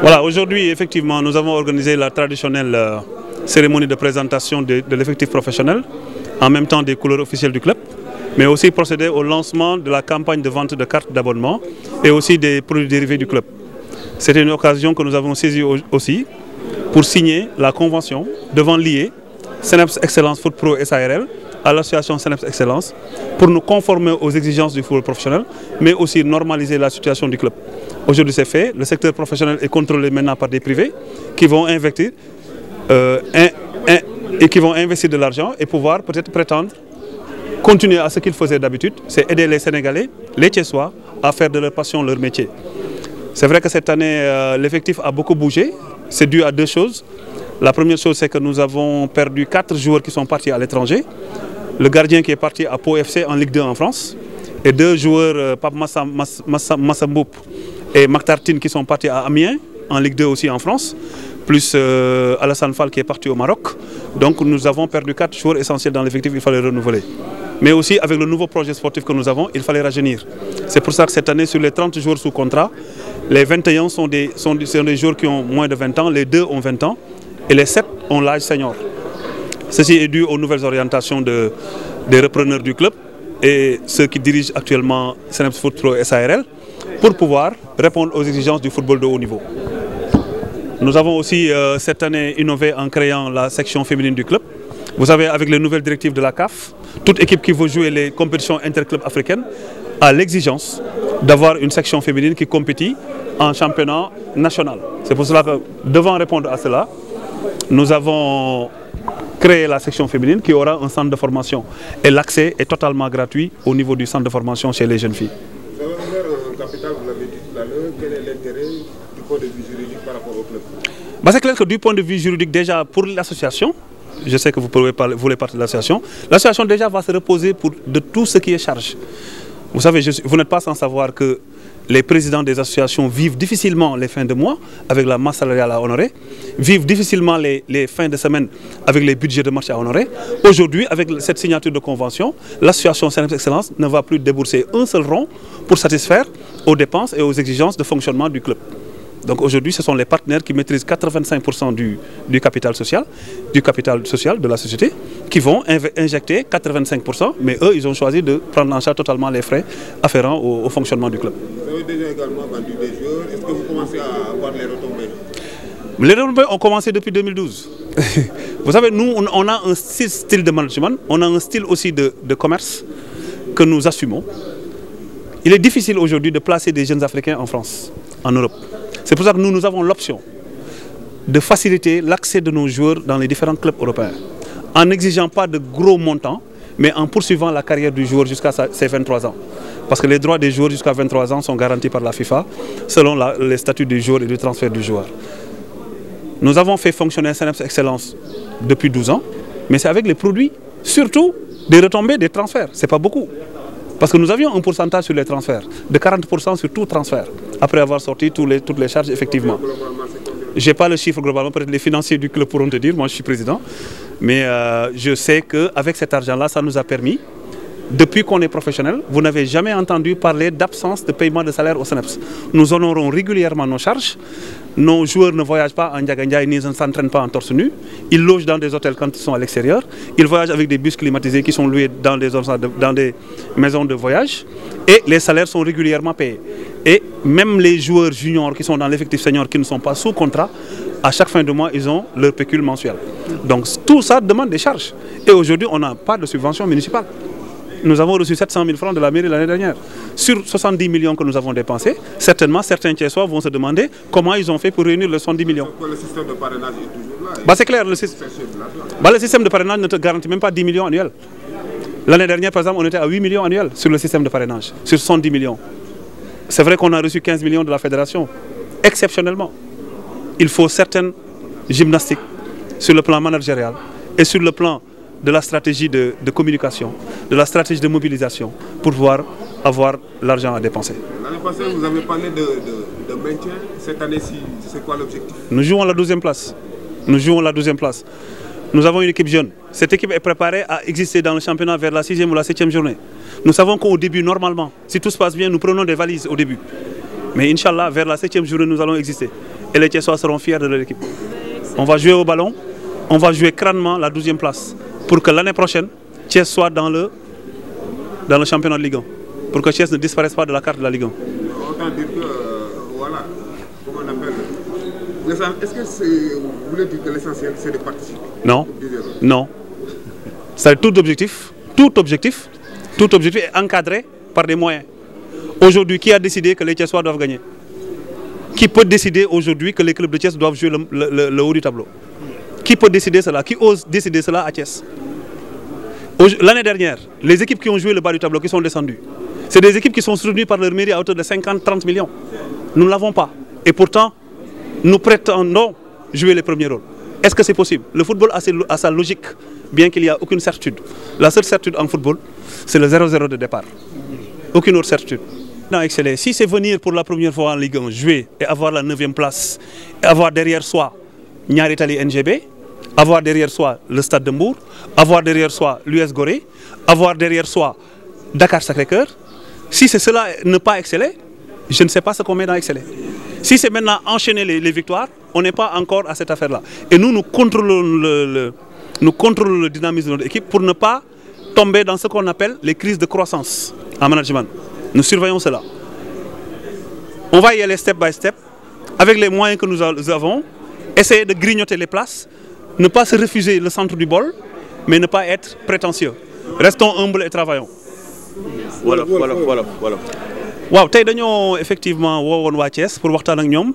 Voilà, aujourd'hui, effectivement, nous avons organisé la traditionnelle cérémonie de présentation de l'effectif professionnel, en même temps des couleurs officielles du club, mais aussi procéder au lancement de la campagne de vente de cartes d'abonnement et aussi des produits dérivés du club. C'était une occasion que nous avons saisie aussi pour signer la convention devant l'IE, Seneps Excellence Foot Pro SARL, à l'association Seneps Excellence, pour nous conformer aux exigences du football professionnel, mais aussi normaliser la situation du club. Aujourd'hui c'est fait, le secteur professionnel est contrôlé maintenant par des privés qui vont investir, de l'argent et pouvoir peut-être prétendre continuer à ce qu'ils faisaient d'habitude, c'est aider les Sénégalais, les Thiessois, à faire de leur passion leur métier. C'est vrai que cette année, l'effectif a beaucoup bougé, c'est dû à deux choses. La première chose, c'est que nous avons perdu 4 joueurs qui sont partis à l'étranger. Le gardien qui est parti à Pau FC en Ligue 2 en France et 2 joueurs, Pape Massamboup et Maktartine qui sont partis à Amiens en Ligue 2 aussi en France, plus Alassane Fall qui est parti au Maroc. Donc nous avons perdu 4 joueurs essentiels dans l'effectif, il fallait renouveler. Mais aussi avec le nouveau projet sportif que nous avons, il fallait rajeunir. C'est pour ça que cette année, sur les 30 joueurs sous contrat, les 21 sont des joueurs qui ont moins de 20 ans, les 2 ont 20 ans et les 7 ont l'âge senior. Ceci est dû aux nouvelles orientations des repreneurs du club et ceux qui dirigent actuellement Seneps Foot Pro SARL pour pouvoir répondre aux exigences du football de haut niveau. Nous avons aussi cette année innové en créant la section féminine du club. Vous savez, avec les nouvelles directives de la CAF, toute équipe qui veut jouer les compétitions interclubs africaines a l'exigence d'avoir une section féminine qui compétit en championnat national. C'est pour cela que, devant répondre à cela, nous avons créé la section féminine qui aura un centre de formation. Et l'accès est totalement gratuit au niveau du centre de formation chez les jeunes filles. Vous avez ouvert un capital, vous l'avez dit tout à l'heure, quel est l'intérêt du point de vue juridique par rapport au club? C'est clair que du point de vue juridique, déjà pour l'association, je sais que vous voulez parler de l'association déjà va se reposer de tout ce qui est charge. Vous savez, vous n'êtes pas sans savoir que les présidents des associations vivent difficilement les fins de mois avec la masse salariale à honorer, vivent difficilement les fins de semaine avec les budgets de marché à honorer. Aujourd'hui, avec cette signature de convention, l'association Seneps Excellence ne va plus débourser un seul rond pour satisfaire aux dépenses et aux exigences de fonctionnement du club. Donc aujourd'hui, ce sont les partenaires qui maîtrisent 85% du capital social de la société, qui vont injecter 85%, mais eux, ils ont choisi de prendre en charge totalement les frais afférents au fonctionnement du club. Vous avez déjà également vendu des joueurs. Est-ce que vous commencez à avoir les retombées? Les retombées ont commencé depuis 2012. Vous savez, nous, on a un style de management, on a un style aussi de commerce que nous assumons. Il est difficile aujourd'hui de placer des jeunes Africains en France, en Europe. C'est pour ça que nous avons l'option de faciliter l'accès de nos joueurs dans les différents clubs européens, en n'exigeant pas de gros montants, mais en poursuivant la carrière du joueur jusqu'à ses 23 ans. Parce que les droits des joueurs jusqu'à 23 ans sont garantis par la FIFA, selon les statuts du joueur et du transfert du joueur. Nous avons fait fonctionner Seneps Excellence depuis 12 ans, mais c'est avec les produits, surtout des retombées des transferts. Ce n'est pas beaucoup. Parce que nous avions un pourcentage sur les transferts, de 40% sur tout transfert, après avoir sorti toutes les charges effectivement. Je n'ai pas le chiffre globalement, peut-être les financiers du club pourront te dire, moi je suis président. Mais je sais qu'avec cet argent-là, ça nous a permis, depuis qu'on est professionnel, vous n'avez jamais entendu parler d'absence de paiement de salaire au Seneps. Nous honorons régulièrement nos charges. Nos joueurs ne voyagent pas en Ndiagandia, ni ne s'entraînent pas en torse nu. Ils logent dans des hôtels quand ils sont à l'extérieur. Ils voyagent avec des bus climatisés qui sont loués dans des maisons de voyage. Et les salaires sont régulièrement payés. Et même les joueurs juniors qui sont dans l'effectif senior, qui ne sont pas sous contrat, à chaque fin de mois, ils ont leur pécule mensuel. Donc tout ça demande des charges. Et aujourd'hui, on n'a pas de subvention municipale. Nous avons reçu 700 000 francs de la mairie l'année dernière. Sur 70 millions que nous avons dépensés, certainement certains Thiessois vont se demander comment ils ont fait pour réunir les 70 millions. Le système de parrainage est toujours là. C'est clair, le système de parrainage ne te garantit même pas 10 millions annuels. L'année dernière, par exemple, on était à 8 millions annuels sur le système de parrainage, sur 70 millions. C'est vrai qu'on a reçu 15 millions de la fédération, exceptionnellement. Il faut certaines gymnastiques sur le plan managérial et sur le plan de la stratégie de communication, de la stratégie de mobilisation pour pouvoir avoir l'argent à dépenser. L'année passée, vous avez parlé de maintien. Cette année-ci, c'est quoi l'objectif? Nous jouons la 12e place. Nous jouons la 12e place. Nous avons une équipe jeune. Cette équipe est préparée à exister dans le championnat vers la 6e ou la 7e journée. Nous savons qu'au début, normalement, si tout se passe bien, nous prenons des valises au début. Mais Inch'Allah, vers la 7e journée, nous allons exister. Et les Thiessois seront fiers de leur équipe. On va jouer au ballon, on va jouer crânement la 12e place. Pour que l'année prochaine, Thiès soit dans le championnat de Ligue 1. Pour que Thiès ne disparaisse pas de la carte de la Ligue 1. Autant dire que, voilà, comment on appelle. Est-ce que vous voulez dire que l'essentiel, c'est de participer? Non, non. C'est tout objectif est encadré par des moyens. Aujourd'hui, qui a décidé que les Thiessois doivent gagner? Qui peut décider aujourd'hui que les clubs de Thiès doivent jouer le haut du tableau? Qui peut décider cela? Qui ose décider cela à Thiès? L'année dernière, les équipes qui ont joué le bas du tableau, qui sont descendues, c'est des équipes qui sont soutenues par leur mairie à hauteur de 50-30 millions. Nous ne l'avons pas. Et pourtant, nous prétendons jouer les premiers rôles. Est-ce que c'est possible? Le football a sa logique, bien qu'il n'y ait aucune certitude. La seule certitude en football, c'est le 0-0 de départ. Aucune autre certitude. Non, excellent. Si c'est venir pour la première fois en Ligue 1, jouer et avoir la 9e place, et avoir derrière soi Niary Tally NGB, avoir derrière soi le Stade de Mbour, avoir derrière soi l'US Gorée, avoir derrière soi Dakar Sacré-Cœur, si c'est cela ne pas exceller, je ne sais pas ce qu'on met dans exceller. Si c'est maintenant enchaîner les victoires, on n'est pas encore à cette affaire-là. Et nous contrôlons le dynamisme de notre équipe pour ne pas tomber dans ce qu'on appelle les crises de croissance en management. Nous surveillons cela. On va y aller step by step, avec les moyens que nous avons, essayer de grignoter les places, ne pas se refuser le centre du bol, mais ne pas être prétentieux. Restons humbles et travaillons. Voilà. waaw tey dañoo effectivement woowoon waa Thiès pour waxtaan ak ñoom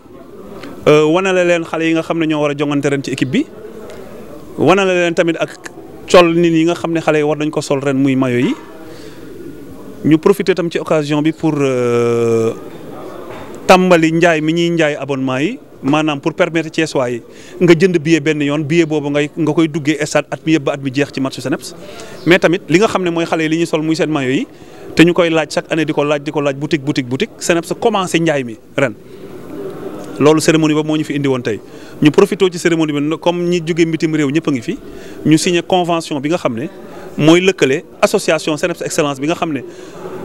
wanale leen xale yi nga xam ne ñoo war a jongante ren ci équipe bi wanale leen tamit ak col nit yi nga xam ne xale yi war nañ ko sol ren muy mayo yi ñu profiter tam ci occasion bi pour tàmbali njaay mi ñuy njaay abonnement yi maanaam pour permettre Thiessois yi nga jënd billet benn yoon billet boobu nga koy duggee stade at mi yëpp ba at mi jeex ci match Seneps mais tamit li nga xam ne mooy xale yi li ñuy sol muy seen mayo yi te ñu koy laaj chaque année di ko laaj boutique Seneps commencé njaay mi ren loolu cérémonie ba moo ñu fi indi woon tey ñu profité ci cérémonie bi comme ñi jógee mbitim réew ñëpp a ngi fi ñu signé convention bi nga xam ne mooy lëkkale association Seneps Excellence bi nga xam ne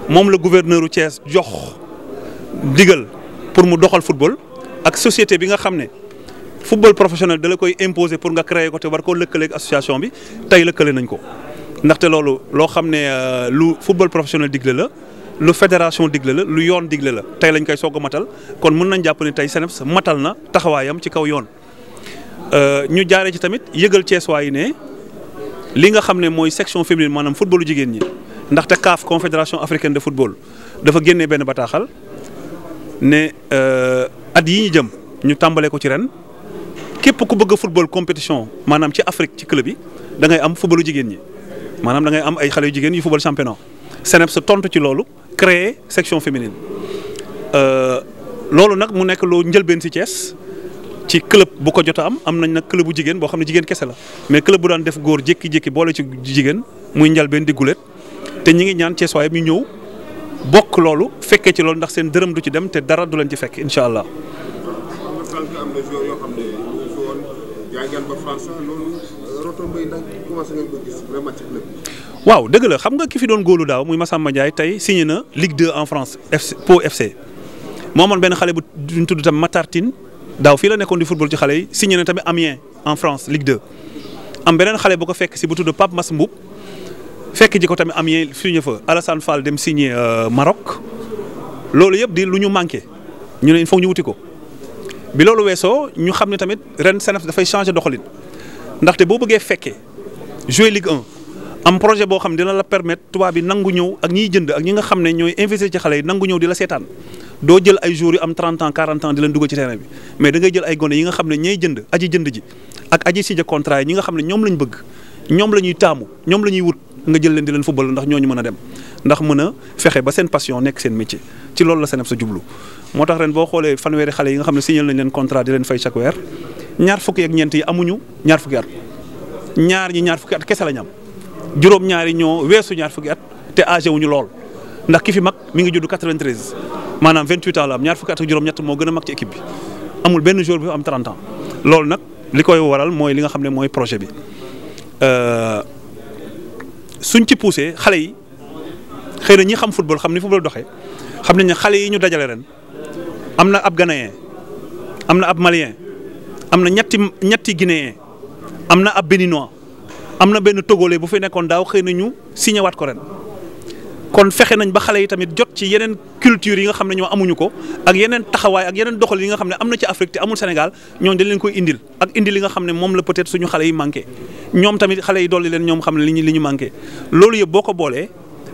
moom la gouverneur u Thiès jox digal pour mu doxal football ak société bi nga xam ne football professionnel da la koy imposer pour nga créer ko te war koo lëkkaleeg association bi tey lëkkale nañ ko ndaxte loolu loo xam ne lu football professionnel digle la lu fédération digle la lu yoon digle la tey lañ koy soog a matal kon mën nañ jàpp ne tey Seneps matal na taxawaayam ci kaw yoon ñu jaaree ci tamit yëgal Thiessois yi ne li nga xam ne mooy section féminine maanaam footballu jigéen ñi ndaxte CAF confédération africaine de football dafa génnee benn bataaxal ne at yi ñu jëm ñu tàmbalee ko ci ren képp ku bëgg a football compétition maanaam ci Afrique ci club yi da ngay am footballu jigéen ñi maanaam da ngay am ay xale yu jigéen yu football championnat Seneps tontu ci loolu créer section féminine loolu nag mu nekk loo njëlbeen ci Thiès ci club bu ko jot a am nañ nag club bu jigéen boo xam ne jigéen kese la mais club bu daan def góor jékki-jékki boole ci jigéen muy njëlbeen di gulet te ñi ngi ñaan Thiessois ñu ñëw bokk loolu fekkee ci loolu ndax seen dërëm du ci dem te dara du leen ci fekk incha allah. waaw dëgg la xam nga ki fi doon góolu daaw muy Massamba Ndiaye tey signé na Ligue 2 en France Pau FC moo amoon benn xale bu ñu tudd tam Matartine daaw fii la nekkoon di football ci xale yi signé na tamit Amiens en France Ligue 2 am beneen xale bu ko fekk si bu tudd Pape Mass Mboup fekk ji ko tamit Amiens signé fa Alassane Fall dem signé Maroc loolu yëpp di lu ñu manqué ñu ne il faut ñu wuti ko bi loolu weesoo ñu xam ne tamit ren Seneps dafay changer doxalin ndaxte boo bëggee fekkee jouer Ligue 1 am projet boo xam ne dina la permettre tubaab bi nangu ñëw ak ñiy jënd ak ñi nga xam ne ñooy investir ci xale yi nangu ñëw di la seetaan doo jël ay joueurs yu am 30 ans 40 ans di leen dugal ci terrain bi mais da ngay jël ay gone yi nga xam ne ñooy jënd aji jënd ji ak aji signé contrat yi ñi nga xam ne ñoom lañ bëgg ñoom la ñuy taamu ñoom la ñuy wut nga jël leen di leen football ndax ñooñu mën a dem ndax mën a fexe ba seen passion nekk seen métier ci loolu la Seneps sa jublu moo tax ren boo xoolee fanweeri xale yi nga xam ne signé nañ leen contrat di leen fay chaque weer ñaar fukki ak ñeent yi amuñu ñaar fukki at ñaar fukki at kese la ñu am juróom ñaari ñoo weesu ñaar fukki at te âgé wuñu lool ndax ki fi mag mi ngi judd 93 maanaam 28 ans la am ñaar fukki at ak juróom-ñett moo gën a mag ci équipe bi amul benn joueur bi am 30 ans loolu nag li koy waral mooy li nga xam ne mooy projet bi suñ ci poussé xale yi xëy na ñi xam football xam ni football doxee xam nañ ne xale yi ñu dajale ren am na ab Ghanéen am na ab Malien am na ñetti Guinéen am na ab Béninois am na benn Togolais bu fi nekkoon daaw xëy na ñu signé waat ko ren. kon fexe nañ ba xale yi tamit jot ci yeneen culture yi nga xam ne ñoo amuñu ko ak yeneen taxawaay ak yeneen doxal yi nga xam ne am na ci Afrique te amul Sénégal ñooñu dañ leen koy indil ak indil li nga xam ne moom la peut-être suñu xale yi manqué ñoom tamit xale yi dolli leen ñoom xam ne li ñu manqué loolu yëpp boo ko boolee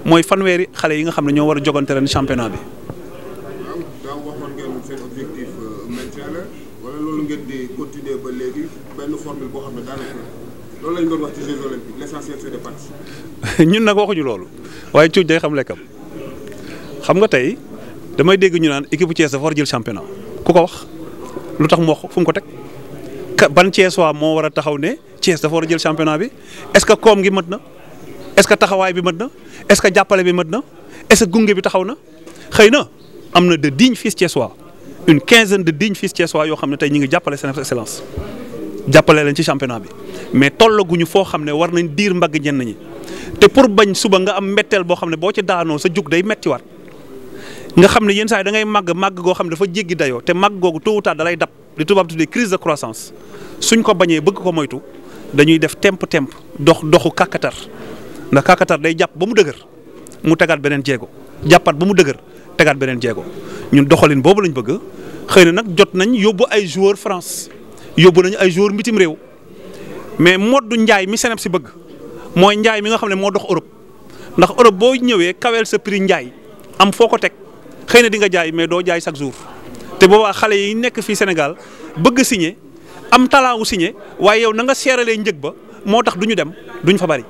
mooy fanweeri xale yi nga xam ne ñoo war a jogante ren championnat bi. waaw daaw waxoon ngeen seen objectif maintien la wala loolu ngeen di continuer ba léegi benn formule boo xam ne daanaka loolu lañ doon wax ci Jeux olympiques l'essentiel c'est de participer. ñun nag waxuñu loolu waaye cuuj day xam lekkam xam nga tey damay dégg ñu naan équipe bu Thiès dafa war a jël championnat ku ko wax lu tax mu wax fu mu ko teg ban Thiès waa moo war a taxaw ne Thiès dafa war a jël championnat bi est-ce que koom gi mët na est-ce que taxawaay bi mët na est-ce que jàppale bi mët na est-ce que gunge bi taxaw na xëy na am na de dignes fils thiessois une quinzaine de dignes fils thiessois yoo xam ne tey ñu ngi jàppale seen excellence jàppale leen ci championnat bi mais tollaguñu foo xam ne war nañ diir mbagg ñenn ñi te pour bañ suba nga am mbetteel boo xam ne boo ci daanoo sa jug day mettiwaat nga xam ne yenn saa yi da ngay màgg goo xam ne dafa jéggi dayoo te màgg googu tôt ou tard da lay dab li tubaab tuddee crise de croissance suñ ko bañee bëgg ko moytu dañuy def temp doxu kàkkatar ndax kàkkatar day jàpp ba mu dëgër mu tegaat beneen jéego jàppaat ba mu dëgër tegaat beneen jéego ñun doxalin boobu lañ bëgg xëy na nag jot nañ yóbbu ay joueurs France yóbbu nañu ay joueurs mbitim réew mais moddu njaay mi Sénégal si bëgg mooy njaay mi nga xam ne moo dox Europe ndax Europe boo ñëwee kaweel sa prix njaay am foo ko teg xëy na di nga jaay mais doo jaay chaque jour te boobaa xale yi nekk fii Sénégal bëgg signé am talent wu signé waaye yow na nga seeralee njëg ba moo tax du ñu dem duñ fa bari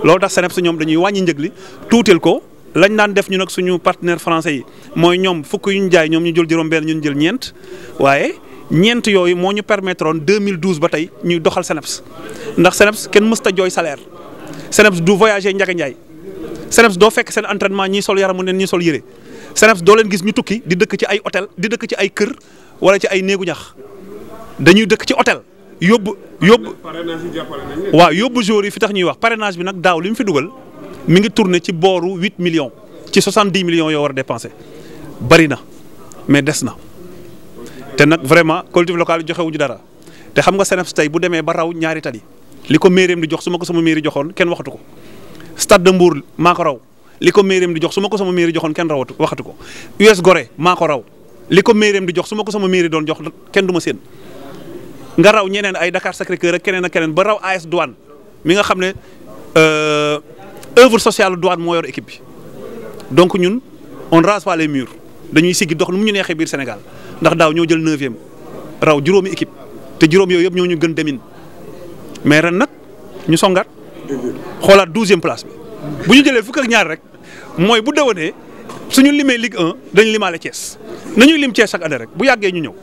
loolu tax Sénégal ñoom dañuy wàññi njëg li tuuteel ko lañ daan def ñu nag suñu partenaire français yi mooy ñoom fukk yu ñu jaay ñoom ñu jël juróom-benn ñu jël ñeent waaye ñeent yooyu moo ñu permettre woon 2012 ba tey ñuy doxal Sénégal ndax Sénégal kenn mësta jooy salaire Sénégal du voyager Ndiaga Ndiaye Sénégal doo fekk seen entraînement ñii sol yaramu neen ñii sol yére Sénégal doo leen gis ñu tukki di dëkk ci ay hôtel di dëkk ci ay kër wala ci ay néegu ñax dañuy dëkk ci hôtel yóbbu. parrainage yi jàppale nañ leen. waaw yóbbu joueurs yi fi tax ñuy wax parrainage bi nag daaw li mu fi dugal mi ngi tourné ci booru 8 millions ci 70 millions yoo war a dépensé bari na mais des na te nag vraiment collectivité locale yi joxewuñu dara te xam nga Sénégal tey bu demee ba raw ñaari tali li ko mairie di jox su ma ko sama mairie joxoon kenn waxatu ko Stade de Mbour maa ko raw li ko mairie di jox su ma ko sama mairie joxoon kenn waxatu ko US Gorée maa ko raw li ko mairie di jox su ma ko sama mairie doon jox kenn du ma séen nga raw ñeneen ay Dakar Sacré-Cœur ak keneen ba raw AS Douane mi nga xam ne œuvre sociale douane moo yor équipe bi donc ñun on rase pas les murs dañuy siggi dox nu mu ñu neexee biir Sénégal ndax daaw ñoo jël 9e raw juróomi équipe te juróom yooyu yëpp ñoo ñu gën demin mais ren nag ñu songaat xoolaat 12e place bi bu ñu jëlee fukk ak ñaar rek mooy bu déwénee suñu limee Ligue 1 dañu limaale Thiès nañuy lim Thiès chaque année rek bu yàggee ñu ñëw.